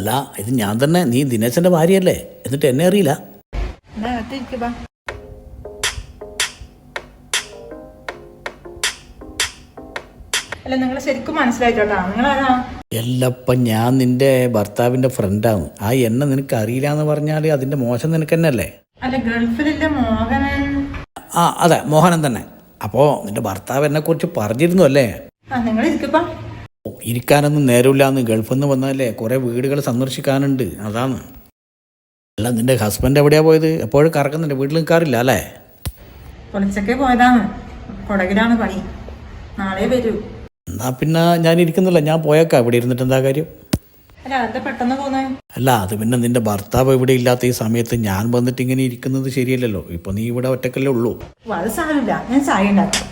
അല്ല, ഇത് ഞാൻ തന്നെ. നീ ദിനേശന്റെ ഭാര്യയല്ലേ? എന്നിട്ട് എന്നെ അറിയില്ല? അല്ല, നിങ്ങൾ ശരിക്കും മനസ്സിലായിട്ടോട്ടാ. നിങ്ങളാരാ? എല്ലപ്പം ഞാൻ നിന്റെ ഭർത്താവിന്റെ ഫ്രണ്ടാണ്. ആ എന്നെ നിനക്ക് അറിയില്ല എന്ന് പറഞ്ഞാൽ അതിന്റെ മോശം നിനക്ക് തന്നെ അല്ലേ? അല്ല, ഗൾഫിലില്ല മോഹനൻ. ആ അതെ, മോഹനൻ തന്നെ. അപ്പോ നിന്റെ ഭർത്താവ് എന്നെ കുറിച്ച് പറഞ്ഞിരുന്നു അല്ലേ? നിങ്ങൾ ഇരിക്കപ്പാ. ഇരിക്കാനൊന്നും നേരമില്ലാന്ന്. ഗൾഫിൽ നിന്ന് വന്നാലേ കുറെ വീടുകൾ സന്ദർശിക്കാനുണ്ട്, അതാണ്. അല്ല, നിന്റെ ഹസ്ബൻഡ് എവിടെയാ പോയത്? എപ്പോഴും കറക്കുന്നുണ്ട്, വീട്ടിൽ നിൽക്കാറില്ല അല്ലേ? പൊളിച്ചൊക്കെ പോയതാണ്. കൊടകിലാണ് പണി. നാളെ വരൂ. എന്നാ പിന്നെ ഞാൻ ഇരിക്കുന്നില്ല, ഞാൻ പോയേക്കാം. ഇവിടെ ഇരുന്നിട്ട് എന്താ കാര്യം? അല്ല, എന്താ പെട്ടെന്ന് പോന്നേ? അല്ല, അത് പിന്നെ നിന്റെ ഭർത്താവ് ഇവിടെ ഇല്ലാത്ത ഈ സമയത്ത് ഞാൻ വന്നിട്ട് ഇങ്ങനെ ഇരിക്കുന്നത് ശരിയല്ലല്ലോ. ഇപ്പൊ നീ ഇവിടെ ഒറ്റക്കല്ലേ ഉള്ളൂ. അത് സാരമില്ല, ഞാൻ ചായ ഉണ്ടാക്കാം.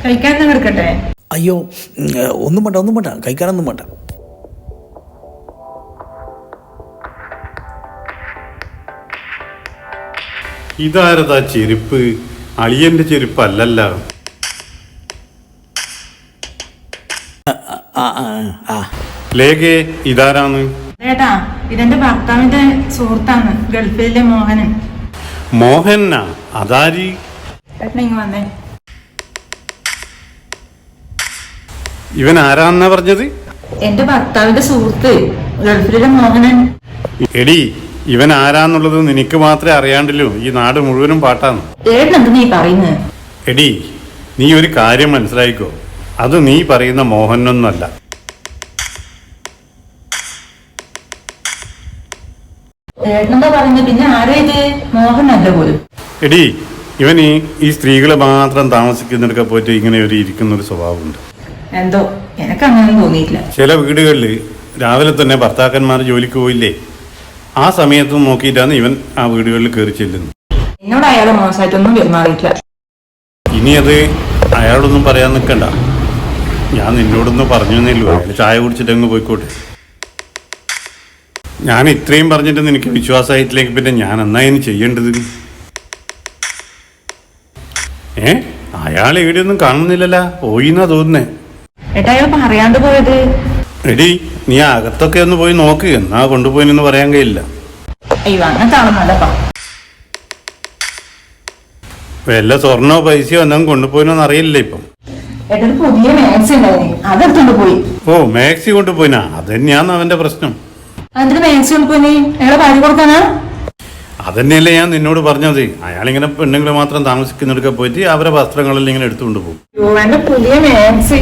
കഴിക്കാൻ എടുക്കട്ടെ? അയ്യോ, ഒന്നും വേണ്ട, കഴിക്കാനൊന്നും വേണ്ട. ഇതാരതാ ചെരുപ്പ്? അളിയന്റെ ചെരുപ്പ് അല്ലല്ലോ. ലേഖേ, ഇതാരാന്ന്? ഏട്ടാ, ഇതെന്റെ ഭർത്താവിന്റെ സുഹൃത്താണ്, ഗൾഫിലെ മോഹനൻ. മോഹനാ? അതാരി? ഏട്ടൻ ഇങ്ങ് വന്നേ. ഇവൻ ആരാന്നാ പറഞ്ഞത്? എന്റെ ഭർത്താവിന്റെ സുഹൃത്ത്, ഗൾഫിലെ മോഹനൻ. എടി, ഇവൻ ആരാന്നുള്ളത് നിനക്ക് മാത്രമേ അറിയാണ്ടല്ലോ. ഈ നാട് മുഴുവനും പാട്ടാണ്. ഏട്ടനെന്ത് നീ പറയുന്നത്? എടി, നീ ഒരു കാര്യം മനസ്സിലായിക്കോ. അത് നീ പറയുന്ന മോഹനൊന്നുമല്ല. ഏട്ടനെന്താ പറയുന്നത്? പിന്നെ ആരാ ഇത്? മോഹനല്ല പോലും. എടി, ഇവൻ ഈ സ്ത്രീകളെ മാത്രം താമസിക്കുന്നിടക്കെ പോയിട്ട് ഇങ്ങനെ ഒരു ഇരിക്കുന്ന ഒരു സ്വഭാവമുണ്ട്. എന്തോ എനിക്ക് അങ്ങനെ തോന്നിയില്ല. ചില വീടുകളിൽ രാവിലെ തന്നെ ഭർത്താക്കന്മാർ ജോലിക്ക് പോയില്ലേ, ആ സമയത്തും നോക്കിയിട്ടാണ് ഇവൻ ആ വീടുകളിൽ കയറി ചെല്ലുന്നത്. എന്നോട് അയാളെ മോശമായിട്ടൊന്നും പെരുമാറിയില്ല. ഇനി അത് അയാളൊന്നും പറയാൻ നിൽക്കണ്ട. ഞാൻ നിന്നോടൊന്നും പറഞ്ഞു തന്നില്ലോ. അയാൾ ചായ കുടിച്ചിട്ട് അങ്ങ് പോയിക്കോട്ടെ. ഞാൻ ഇത്രയും പറഞ്ഞിട്ട് നിനക്ക് വിശ്വാസമായിട്ടില്ലെങ്കിൽ പിന്നെ ഞാൻ എന്നായിരുന്നു ചെയ്യേണ്ടത്? അയാൾ എവിടെയൊന്നും കാണുന്നില്ലല്ലോ, പോയിന്നാ തോന്നുന്നേ. ഏട്ടാ, അയാൾ പറയാണ്ട് പോയത്? എടി, നീ അകത്തൊക്കെ ഒന്ന് പോയി നോക്ക്. എന്നാ കൊണ്ടുപോയിന്ന് പറയാൻ കഴിയില്ല. അയ്യോ, അങ്ങനത്തെ ആളൊന്നല്ലപ്പാ. വല്ല സ്വർണ്ണോ പൈസയോ എന്തെങ്കിലും കൊണ്ടുപോയിനോന്ന് അറിയില്ല ഇപ്പം. ഏട്ടൊരു പുതിയ മാക്സി ഉണ്ടായിരുന്നു, അതെടുത്തോണ്ട് പോയി. ഓ, മാക്സി കൊണ്ടുപോയിനാ? അത് തന്നെയാന്ന് അവന്റെ പ്രശ്നം. അതിന്റെ മാക്സി കൊണ്ടുപോയി അയാളെ ഭാര്യ കൊടുക്കാനാ? അതന്നെയല്ലേ ഞാൻ നിന്നോട് പറഞ്ഞത്. അയാളിങ്ങനെ പെണ്ണുങ്ങൾ മാത്രം താമസിക്കുന്നിടക്കെ പോയിട്ട് അവരെ വസ്ത്രങ്ങളെല്ലാം ഇങ്ങനെ എടുത്തുകൊണ്ട് പോകും. എന്റെ പുതിയ മാക്സി